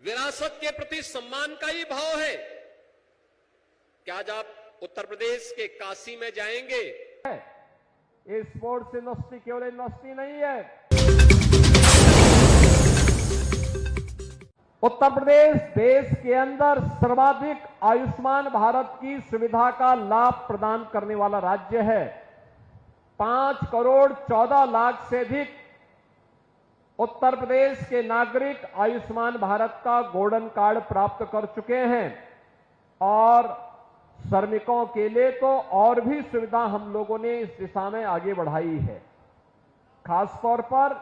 विरासत के प्रति सम्मान का ही भाव है। क्या आज आप उत्तर प्रदेश के काशी में जाएंगे? स्पोर्ट्स यूनिवर्सिटी केवल यूनिवर्सिटी नहीं है। उत्तर प्रदेश देश के अंदर सर्वाधिक आयुष्मान भारत की सुविधा का लाभ प्रदान करने वाला राज्य है। 5 करोड़ 14 लाख से अधिक उत्तर प्रदेश के नागरिक आयुष्मान भारत का गोल्डन कार्ड प्राप्त कर चुके हैं और श्रमिकों के लिए तो और भी सुविधा हम लोगों ने इस दिशा में आगे बढ़ाई है। खासतौर पर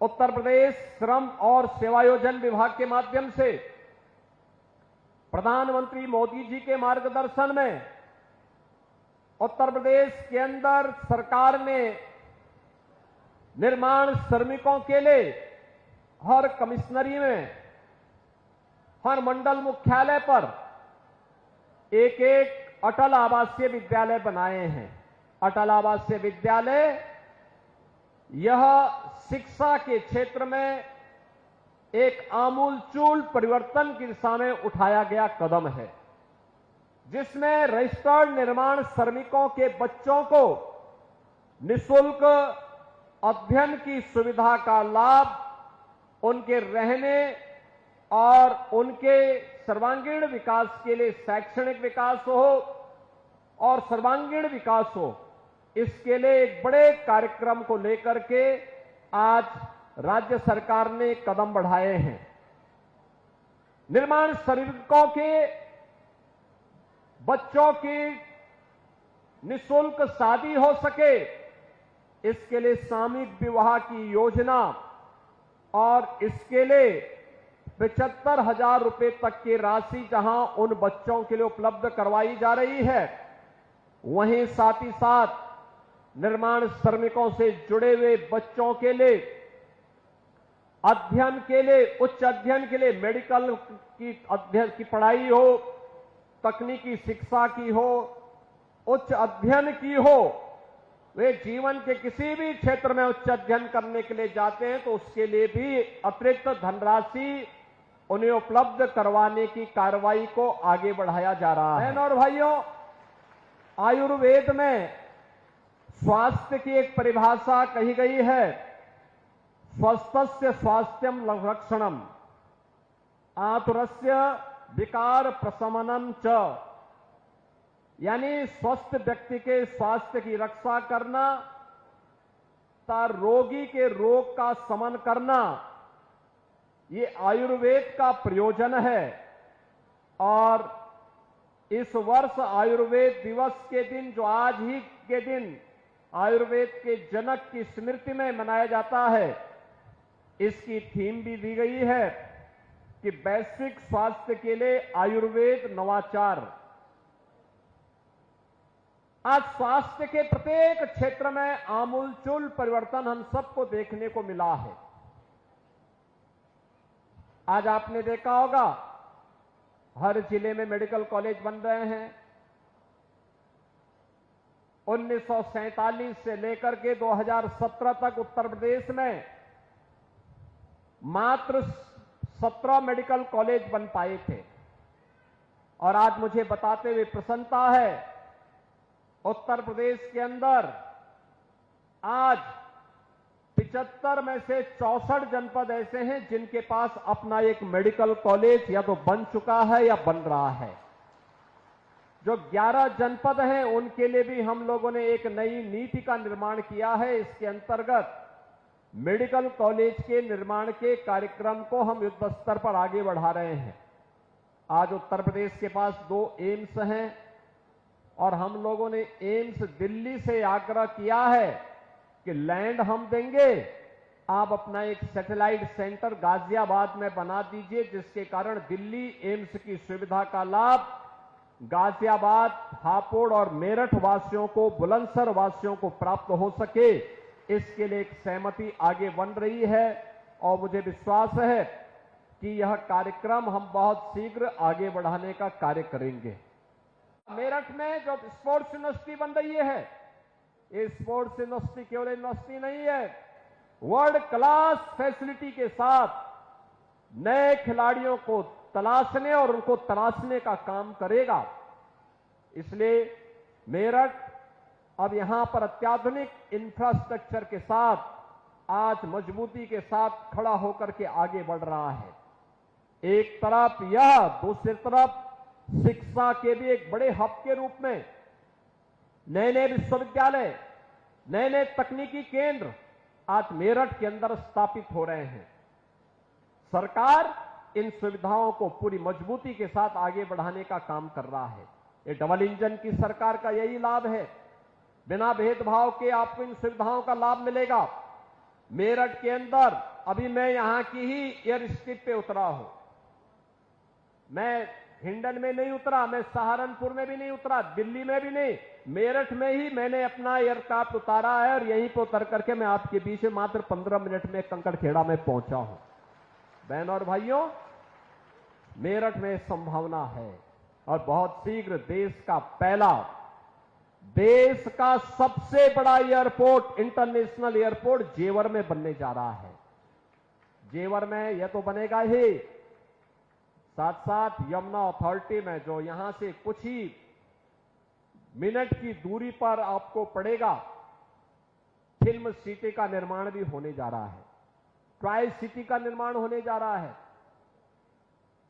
उत्तर प्रदेश श्रम और सेवायोजन विभाग के माध्यम से प्रधानमंत्री मोदी जी के मार्गदर्शन में उत्तर प्रदेश के अंदर सरकार ने निर्माण श्रमिकों के लिए हर कमिश्नरी में, हर मंडल मुख्यालय पर एक एक अटल आवासीय विद्यालय बनाए हैं। अटल आवासीय विद्यालय यह शिक्षा के क्षेत्र में एक आमूलचूल परिवर्तन की दिशा में उठाया गया कदम है, जिसमें रजिस्टर्ड निर्माण श्रमिकों के बच्चों को निःशुल्क अध्ययन की सुविधा का लाभ उनके रहने और उनके सर्वांगीण विकास के लिए शैक्षणिक विकास हो और सर्वांगीण विकास हो, इसके लिए एक बड़े कार्यक्रम को लेकर के आज राज्य सरकार ने कदम बढ़ाए हैं। निर्माण श्रमिकों के बच्चों की निःशुल्क शादी हो सके, इसके लिए सामूहिक विवाह की योजना और इसके लिए 75,000 रुपए तक की राशि जहां उन बच्चों के लिए उपलब्ध करवाई जा रही है, वहीं साथ ही साथ निर्माण श्रमिकों से जुड़े हुए बच्चों के लिए अध्ययन के लिए, उच्च अध्ययन के लिए मेडिकल की अध्ययन की पढ़ाई हो, तकनीकी शिक्षा की हो, उच्च अध्ययन की हो, वे जीवन के किसी भी क्षेत्र में उच्च अध्ययन करने के लिए जाते हैं तो उसके लिए भी अतिरिक्त धनराशि उन्हें उपलब्ध करवाने की कार्रवाई को आगे बढ़ाया जा रहा है। और भाइयों, आयुर्वेद में स्वास्थ्य की एक परिभाषा कही गई है, स्वस्थस्य स्वास्थ्यम लक्षणम आतुरस्य विकार प्रशमनम च, यानी स्वस्थ व्यक्ति के स्वास्थ्य की रक्षा करना तथा रोगी के रोग का शमन करना, ये आयुर्वेद का प्रयोजन है। और इस वर्ष आयुर्वेद दिवस के दिन, जो आज ही के दिन आयुर्वेद के जनक की स्मृति में मनाया जाता है, इसकी थीम भी दी गई है कि वैश्विक स्वास्थ्य के लिए आयुर्वेद नवाचार। आज स्वास्थ्य के प्रत्येक क्षेत्र में आमूलचूल परिवर्तन हम सबको देखने को मिला है। आज आपने देखा होगा हर जिले में मेडिकल कॉलेज बन रहे हैं। 1947 से लेकर के 2017 तक उत्तर प्रदेश में मात्र 17 मेडिकल कॉलेज बन पाए थे और आज मुझे बताते हुए प्रसन्नता है, उत्तर प्रदेश के अंदर आज 75 में से 64 जनपद ऐसे हैं जिनके पास अपना एक मेडिकल कॉलेज या तो बन चुका है या बन रहा है। जो 11 जनपद हैं उनके लिए भी हम लोगों ने एक नई नीति का निर्माण किया है। इसके अंतर्गत मेडिकल कॉलेज के निर्माण के कार्यक्रम को हम युद्ध स्तर पर आगे बढ़ा रहे हैं। आज उत्तर प्रदेश के पास 2 एम्स हैं और हम लोगों ने एम्स दिल्ली से आग्रह किया है कि लैंड हम देंगे, आप अपना एक सैटेलाइट सेंटर गाजियाबाद में बना दीजिए, जिसके कारण दिल्ली एम्स की सुविधा का लाभ गाजियाबाद, हापुड़ और मेरठ वासियों को, बुलंदशहर वासियों को प्राप्त हो सके। इसके लिए एक सहमति आगे बन रही है और मुझे विश्वास है कि यह कार्यक्रम हम बहुत शीघ्र आगे बढ़ाने का कार्य करेंगे। मेरठ में जो स्पोर्ट्स यूनिवर्सिटी बन रही है, ये स्पोर्ट्स यूनिवर्सिटी केवल यूनिवर्सिटी नहीं है, वर्ल्ड क्लास फैसिलिटी के साथ नए खिलाड़ियों को तलाशने और उनको तराशने का काम करेगा। इसलिए मेरठ अब यहां पर अत्याधुनिक इंफ्रास्ट्रक्चर के साथ आज मजबूती के साथ खड़ा होकर के आगे बढ़ रहा है। एक तरफ यह, दूसरी तरफ शिक्षा के भी एक बड़े हब के रूप में नए नए विश्वविद्यालय, नए नए तकनीकी केंद्र आज मेरठ के अंदर स्थापित हो रहे हैं। सरकार इन सुविधाओं को पूरी मजबूती के साथ आगे बढ़ाने का काम कर रहा है। ये डबल इंजन की सरकार का यही लाभ है। बिना भेदभाव के आपको इन सुविधाओं का लाभ मिलेगा। मेरठ के अंदर अभी मैं यहां की ही एयर स्ट्रिप पे उतरा हूं। मैं हिंडन में नहीं उतरा, मैं सहारनपुर में भी नहीं उतरा, दिल्ली में भी नहीं, मेरठ में ही मैंने अपना एयरक्राफ्ट उतारा है और यहीं पर उतर करके मैं आपके बीच में मात्र 15 मिनट में कंकड़खेड़ा में पहुंचा हूं। बहन और भाइयों, मेरठ में संभावना है और बहुत शीघ्र देश का पहला, देश का सबसे बड़ा एयरपोर्ट, इंटरनेशनल एयरपोर्ट जेवर में बनने जा रहा है। जेवर में यह तो बनेगा ही, साथ साथ यमुना अथॉरिटी में जो यहां से कुछ ही मिनट की दूरी पर आपको पड़ेगा, फिल्म सिटी का निर्माण भी होने जा रहा है। ट्राई सिटी का निर्माण होने जा रहा है।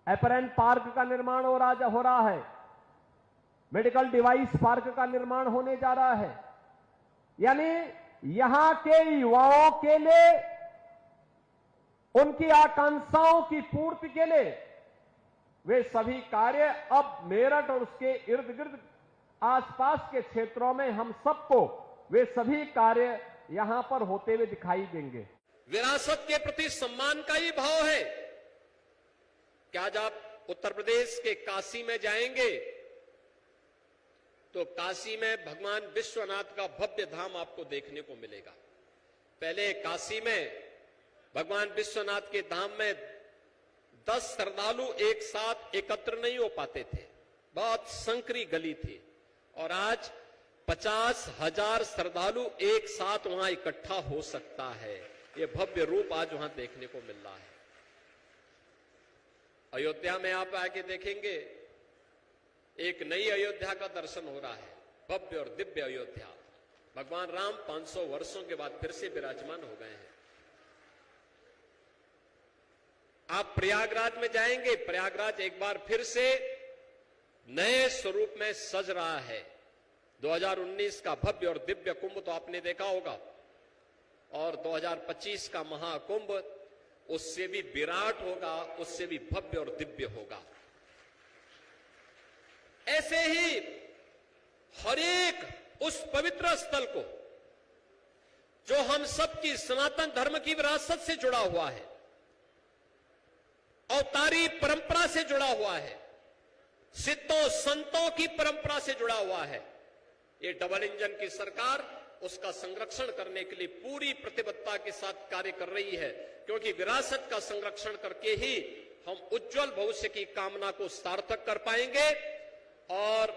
एपरेंट पार्क का निर्माण हो रहा है। मेडिकल डिवाइस पार्क का निर्माण होने जा रहा है। यानी यहां के युवाओं के लिए, उनकी आकांक्षाओं की पूर्ति के लिए वे सभी कार्य अब मेरठ और उसके इर्द गिर्द आसपास के क्षेत्रों में हम सबको वे सभी कार्य यहां पर होते हुए दिखाई देंगे। विरासत के प्रति सम्मान का ही भाव है कि आज आप उत्तर प्रदेश के काशी में जाएंगे तो काशी में भगवान विश्वनाथ का भव्य धाम आपको देखने को मिलेगा। पहले काशी में भगवान विश्वनाथ के धाम में 10 श्रद्धालु एक साथ एकत्र नहीं हो पाते थे, बहुत संकरी गली थी, और आज 50,000 श्रद्धालु एक साथ वहां इकट्ठा हो सकता है। ये भव्य रूप आज वहां देखने को मिल रहा है। अयोध्या में आप आके देखेंगे, एक नई अयोध्या का दर्शन हो रहा है, भव्य और दिव्य अयोध्या। भगवान राम 500 वर्षों के बाद फिर से विराजमान हो गए हैं। आप प्रयागराज में जाएंगे, प्रयागराज एक बार फिर से नए स्वरूप में सज रहा है। 2019 का भव्य और दिव्य कुंभ तो आपने देखा होगा, और 2025 का महाकुंभ उससे भी विराट होगा, उससे भी भव्य और दिव्य होगा। ऐसे ही हर एक उस पवित्र स्थल को जो हम सबकी सनातन धर्म की विरासत से जुड़ा हुआ है, अवतारी परंपरा से जुड़ा हुआ है, सिद्धों संतों की परंपरा से जुड़ा हुआ है, ये डबल इंजन की सरकार उसका संरक्षण करने के लिए पूरी प्रतिबद्धता के साथ कार्य कर रही है। क्योंकि विरासत का संरक्षण करके ही हम उज्जवल भविष्य की कामना को सार्थक कर पाएंगे और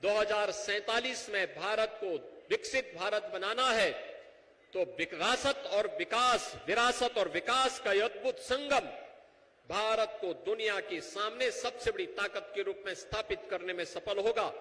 2047 में भारत को विकसित भारत बनाना है। तो विरासत और विकास, विरासत और विकास का यह अद्भुत संगम भारत को दुनिया के सामने सबसे बड़ी ताकत के रूप में स्थापित करने में सफल होगा।